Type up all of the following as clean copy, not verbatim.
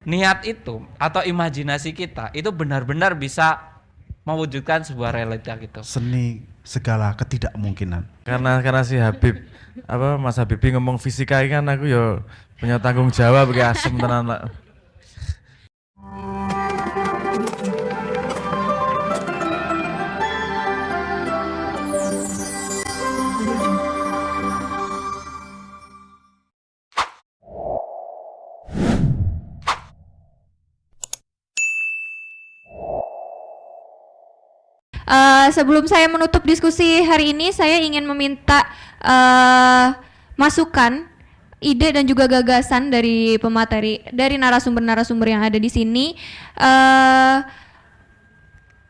niat itu atau imajinasi kita itu benar-benar bisa mewujudkan sebuah realita gitu. Seni segala ketidakmungkinan. Karena si Habib Mas Habibie ngomong fisika ini kan aku yo punya tanggung jawab kayak asem tenan lah. Sebelum saya menutup diskusi hari ini, saya ingin meminta masukan, ide dan juga gagasan dari pemateri, dari narasumber-narasumber yang ada di sini.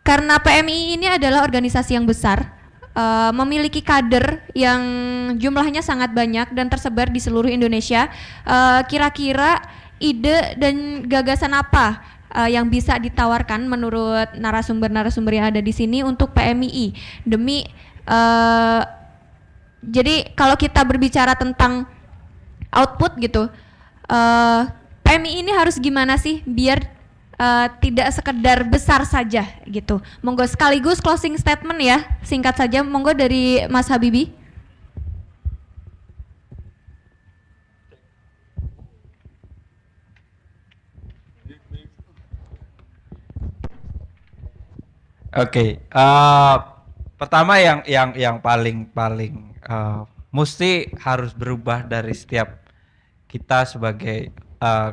Karena PMI ini adalah organisasi yang besar, memiliki kader yang jumlahnya sangat banyak dan tersebar di seluruh Indonesia. Kira-kira ide dan gagasan apa yang bisa ditawarkan menurut narasumber-narasumber yang ada di sini untuk PMII demi jadi kalau kita berbicara tentang output gitu, PMI ini harus gimana sih biar tidak sekedar besar saja gitu. Monggo sekaligus closing statement ya, singkat saja, monggo dari Mas Habibie. Oke, pertama yang paling mesti harus berubah dari setiap kita sebagai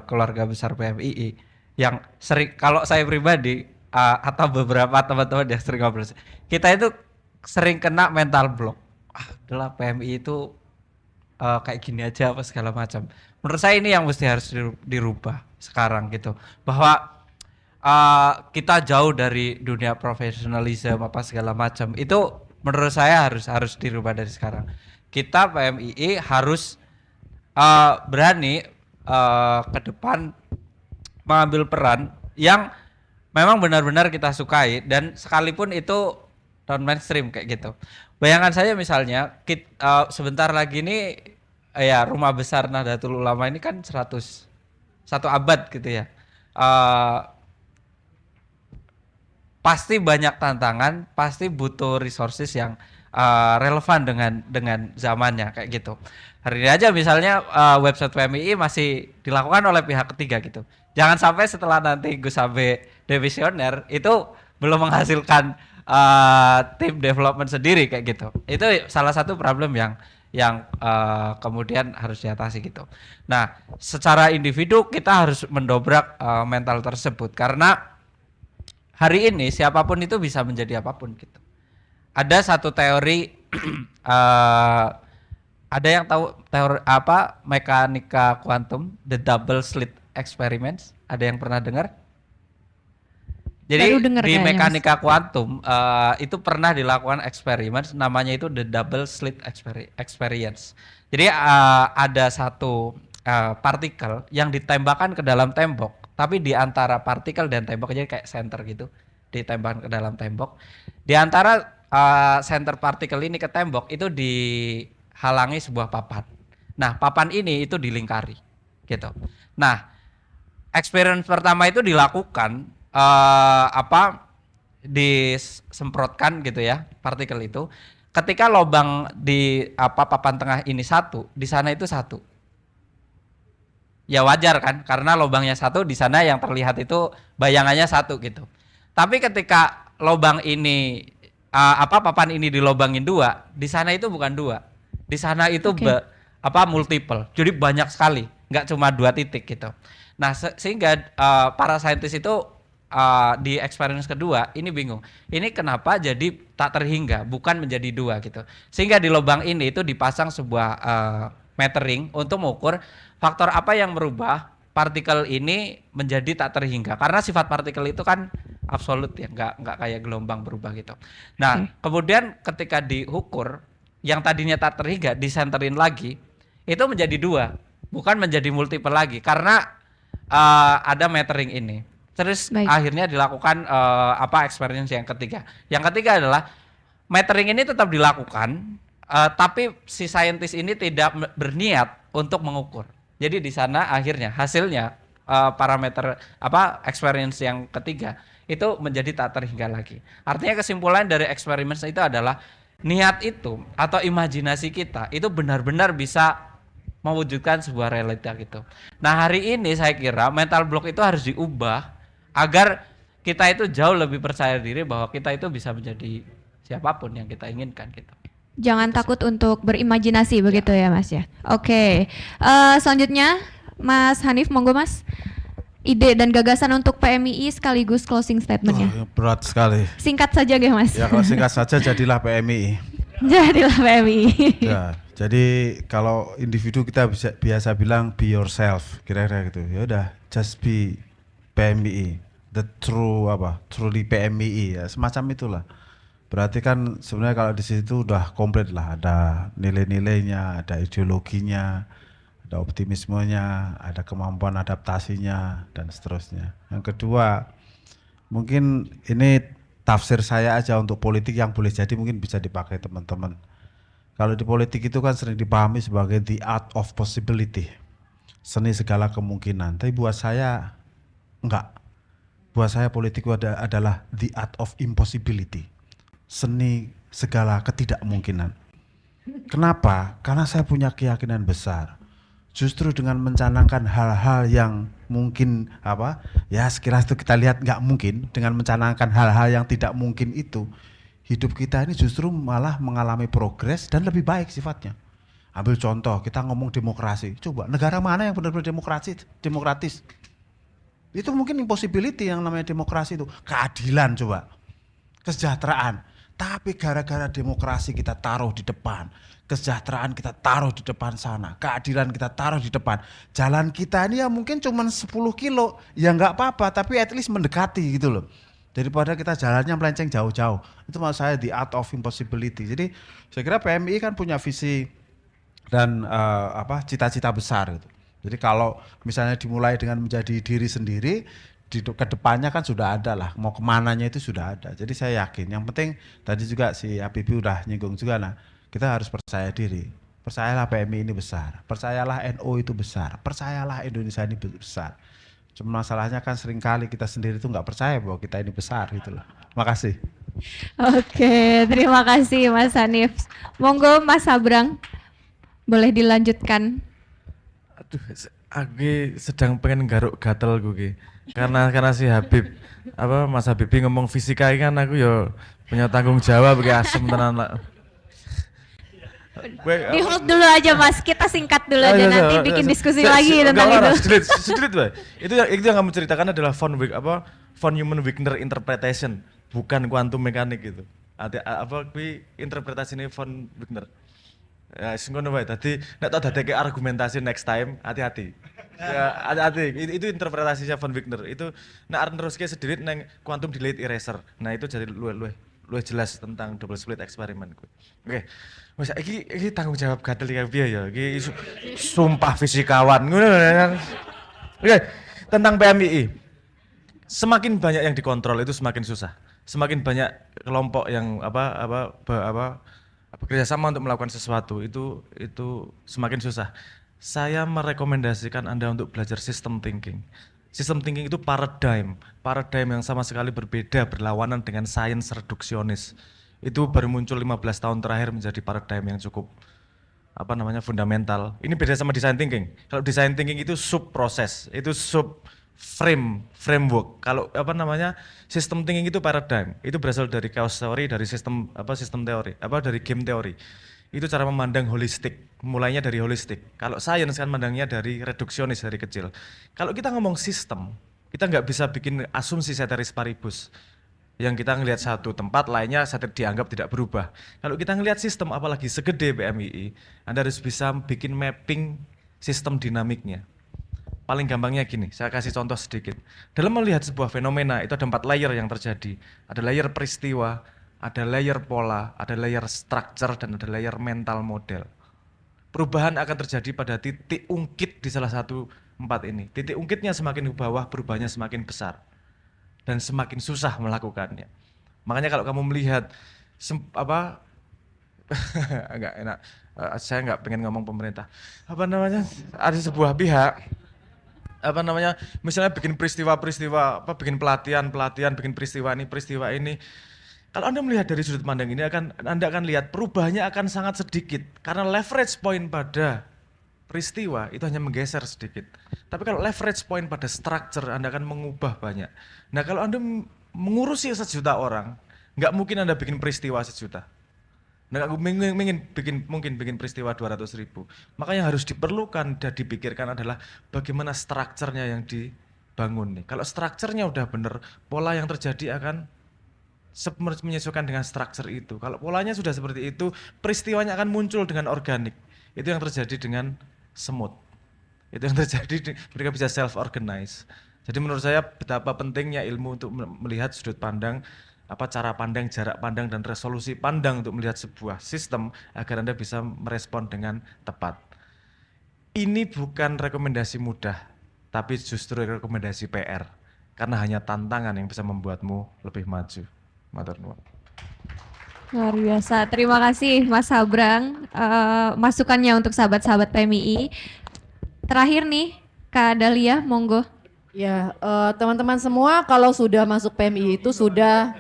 keluarga besar PMII yang sering, kalau saya pribadi atau beberapa teman-teman yang sering ngobrol, kita itu sering kena mental block. Adalah PMI itu kayak gini aja apa segala macam. Menurut saya ini yang mesti harus dirubah sekarang gitu, bahwa kita jauh dari dunia profesionalisme apa segala macam. Itu menurut saya harus dirubah dari sekarang. Kita PMII harus berani ke depan mengambil peran yang memang benar-benar kita sukai, dan sekalipun itu non mainstream kayak gitu. Bayangkan saja misalnya sebentar lagi ini ya Rumah Besar Nahdlatul Ulama ini kan 101 abad gitu ya. Pasti banyak tantangan, pasti butuh resources yang relevan dengan zamannya kayak gitu. Hari ini aja misalnya website PMII masih dilakukan oleh pihak ketiga gitu. Jangan sampai setelah nanti Gus Abe devisioner itu belum menghasilkan tim development sendiri kayak gitu. Itu salah satu problem yang kemudian harus diatasi gitu. Nah, secara individu kita harus mendobrak mental tersebut, karena hari ini siapapun itu bisa menjadi apapun gitu. Ada satu teori ada yang tahu teori apa, mekanika kuantum, the double slit experiments? Ada yang pernah dengar? Jadi di mekanika kuantum itu pernah dilakukan eksperimen namanya itu the double slit experience. Jadi ada satu partikel yang ditembakkan ke dalam tembok, tapi di antara partikel dan tembok, jadi kayak center gitu, ditembakkan ke dalam tembok. Di antara center partikel ini ke tembok itu dihalangi sebuah papan. Nah, papan ini itu dilingkari gitu. Nah, eksperimen pertama itu dilakukan disemprotkan gitu ya partikel itu. Ketika lubang di papan tengah ini satu, di sana itu satu. Ya wajar kan, karena lubangnya satu, di sana yang terlihat itu bayangannya satu gitu. Tapi ketika lubang ini papan ini dilobangin dua, di sana itu bukan dua. Di sana itu multiple. Jadi banyak sekali, nggak cuma 2 titik gitu. Nah, sehingga para saintis itu di eksperimen kedua ini bingung. Ini kenapa jadi tak terhingga, bukan menjadi 2 gitu. Sehingga di lubang ini itu dipasang sebuah metering untuk mengukur faktor apa yang merubah partikel ini menjadi tak terhingga. Karena sifat partikel itu kan absolut ya, nggak kayak gelombang berubah gitu. Nah, kemudian ketika diukur yang tadinya tak terhingga disenterin lagi, itu menjadi 2, bukan menjadi multiple lagi, karena ada metering ini. Terus akhirnya dilakukan eksperimen yang ketiga. Yang ketiga adalah metering ini tetap dilakukan, tapi si saintis ini tidak berniat untuk mengukur. Jadi di sana akhirnya hasilnya parameter experience yang ketiga itu menjadi tak terhingga lagi. Artinya kesimpulan dari eksperimen itu adalah niat itu atau imajinasi kita itu benar-benar bisa mewujudkan sebuah realita gitu. Nah hari ini saya kira mental block itu harus diubah agar kita itu jauh lebih percaya diri bahwa kita itu bisa menjadi siapapun yang kita inginkan gitu. Jangan takut untuk berimajinasi begitu ya Mas ya. Oke. Selanjutnya Mas Hanif, monggo Mas. Ide dan gagasan untuk PMII sekaligus closing statementnya. Berat sekali. Singkat saja nggih Mas. Ya kalau singkat saja jadilah PMI. Jadilah PMII. Ya, jadi kalau individu kita biasa bilang be yourself, kira-kira gitu. Ya udah, just be PMII. The truly PMII ya, semacam itulah. Berarti kan sebenarnya kalau di situ udah komplit lah, ada nilai-nilainya, ada ideologinya, ada optimismenya, ada kemampuan adaptasinya dan seterusnya. Yang kedua, mungkin ini tafsir saya aja untuk politik yang boleh jadi mungkin bisa dipakai teman-teman. Kalau di politik itu kan sering dipahami sebagai the art of possibility, seni segala kemungkinan. Tapi buat saya enggak. Buat saya politik itu adalah the art of impossibility, seni segala ketidakmungkinan. Kenapa? Karena saya punya keyakinan besar. Justru dengan mencanangkan hal-hal yang mungkin ya sekiranya itu kita lihat nggak mungkin, dengan mencanangkan hal-hal yang tidak mungkin itu, hidup kita ini justru malah mengalami progres dan lebih baik sifatnya. Ambil contoh, kita ngomong demokrasi, coba negara mana yang benar-benar demokratis? Itu mungkin impossibility yang namanya demokrasi itu, keadilan coba, kesejahteraan. Tapi gara-gara demokrasi kita taruh di depan, kesejahteraan kita taruh di depan sana, keadilan kita taruh di depan. Jalan kita ini ya mungkin cuma 10 kilo, ya nggak apa-apa, tapi at least mendekati gitu loh. Daripada kita jalannya melenceng jauh-jauh. Itu maksud saya the art of impossibility. Jadi saya kira PMI kan punya visi dan cita-cita besar gitu. Jadi kalau misalnya dimulai dengan menjadi diri sendiri, di kedepannya kan sudah ada lah, mau kemananya itu sudah ada. Jadi saya yakin, yang penting tadi juga si Habibie udah nyinggung juga, nah kita harus percaya diri. Percayalah PMI ini besar, percayalah NU itu besar, percayalah Indonesia ini besar. Cuma masalahnya kan seringkali kita sendiri itu nggak percaya bahwa kita ini besar gitu loh. Makasih. Oke, terima kasih Mas Hanif. Monggo Mas Sabrang, boleh dilanjutkan. Aduh, aku sedang pengen garuk gatel gue karena si Habib Mas Habibie ngomong fisika kan aku ya punya tanggung jawab kayak asem tenan lah. Di hold dulu aja Mas, kita singkat dulu aja nanti bikin diskusi lagi tentang itu. Sedikit, itu yang kamu ceritakan adalah von human Wigner interpretation, bukan quantum mechanic gitu. Interpretasi ini von Wigner. Ya sing ngono wae. Dadi nek tak dadeke argumentasi next time, hati-hati. Ya hati-hati. Itu interpretasinya von Wigner. Itu nek arep neruske sedikit nang quantum delayed eraser. Nah, itu jadi luwih jelas tentang double slit eksperimen. Oke. Wes iki tanggung jawab gatel ya piye ya. Iki sumpah fisikawan. Ngono kan. Oke, tentang PMII. Semakin banyak yang dikontrol itu semakin susah. Semakin banyak kelompok yang bekerja sama untuk melakukan sesuatu itu semakin susah. Saya merekomendasikan Anda untuk belajar system thinking. System thinking itu paradigm yang sama sekali berbeda, berlawanan dengan sains reduksionis. Itu baru muncul 15 tahun terakhir menjadi paradigm yang cukup fundamental. Ini beda sama design thinking. Kalau design thinking itu sub proses, itu sub framework. Kalau sistem thinking itu paradigm. Itu berasal dari chaos theory, dari sistem teori, dari game teori. Itu cara memandang holistik, mulainya dari holistik. Kalau sains kan mandangnya dari reduksionis dari kecil. Kalau kita ngomong sistem, kita nggak bisa bikin asumsi ceteris paribus. Yang kita ngelihat satu tempat, lainnya dianggap tidak berubah. Kalau kita ngelihat sistem, apalagi segede PMII, Anda harus bisa bikin mapping sistem dinamiknya. Paling gampangnya gini, saya kasih contoh sedikit. Dalam melihat sebuah fenomena, itu ada 4 layer yang terjadi. Ada layer peristiwa, ada layer pola, ada layer structure, dan ada layer mental model. Perubahan akan terjadi pada titik ungkit di salah satu 4 ini. Titik ungkitnya semakin ke bawah, perubahannya semakin besar. Dan semakin susah melakukannya. Makanya kalau kamu melihat, enggak enak, saya enggak pengen ngomong pemerintah. Ada sebuah pihak, apa namanya, misalnya bikin peristiwa-peristiwa, apa bikin pelatihan, bikin peristiwa ini. Kalau Anda melihat dari sudut pandang ini Anda akan lihat perubahannya akan sangat sedikit karena leverage point pada peristiwa itu hanya menggeser sedikit. Tapi kalau leverage point pada structure Anda akan mengubah banyak. Nah, kalau Anda mengurusi 1 juta orang, nggak mungkin Anda bikin peristiwa 1 juta. Nah, aku mungkin bikin peristiwa 200.000. Maka yang harus diperlukan dan dipikirkan adalah bagaimana strukturnya yang dibangun nih. Kalau strukturnya udah benar, pola yang terjadi akan menyesuaikan dengan struktur itu. Kalau polanya sudah seperti itu, peristiwanya akan muncul dengan organik. Itu yang terjadi dengan semut. Itu yang terjadi, mereka bisa self-organize. Jadi menurut saya betapa pentingnya ilmu untuk melihat sudut pandang, cara pandang, jarak pandang, dan resolusi pandang untuk melihat sebuah sistem agar Anda bisa merespon dengan tepat. Ini bukan rekomendasi mudah, tapi justru rekomendasi PR. Karena hanya tantangan yang bisa membuatmu lebih maju. Matur nuwun. Luar biasa. Terima kasih Mas Sabrang masukannya untuk sahabat-sahabat PMII. Terakhir nih Kak Dahlia, monggo. Ya, teman-teman semua kalau sudah masuk PMI itu sudah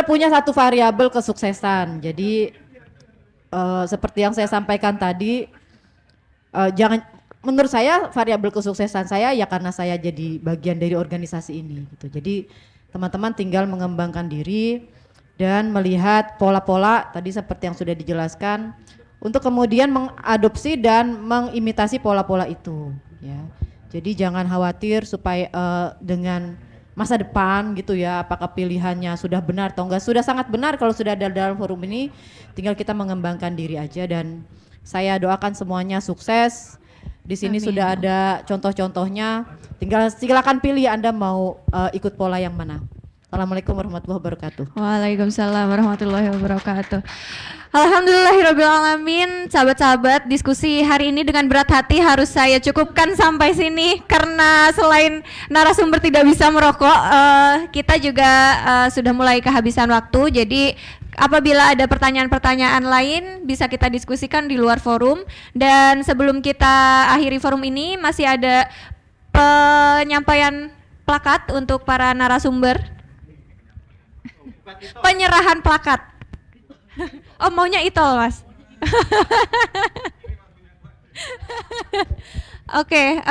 punya satu variabel kesuksesan. Jadi seperti yang saya sampaikan tadi, menurut saya variabel kesuksesan saya ya karena saya jadi bagian dari organisasi ini gitu. Jadi teman-teman tinggal mengembangkan diri dan melihat pola-pola tadi seperti yang sudah dijelaskan untuk kemudian mengadopsi dan mengimitasi pola-pola itu ya. Jadi jangan khawatir supaya dengan masa depan gitu ya, apakah pilihannya sudah benar atau enggak. Sudah sangat benar kalau sudah ada dalam forum ini, tinggal kita mengembangkan diri aja dan saya doakan semuanya sukses. Di sini Amin. sudah ada contoh-contohnya, tinggal silakan pilih Anda mau ikut pola yang mana. Assalamualaikum warahmatullahi wabarakatuh. Waalaikumsalam warahmatullahi wabarakatuh. Alhamdulillahirrabbilalamin. Sahabat-sahabat, diskusi hari ini dengan berat hati harus saya cukupkan sampai sini karena selain narasumber tidak bisa merokok, kita juga sudah mulai kehabisan waktu. Jadi apabila ada pertanyaan-pertanyaan lain bisa kita diskusikan di luar forum. Dan sebelum kita akhiri forum ini masih ada penyampaian plakat untuk para narasumber. Penyerahan plakat. Oh, maunya itu, Mas. Oke.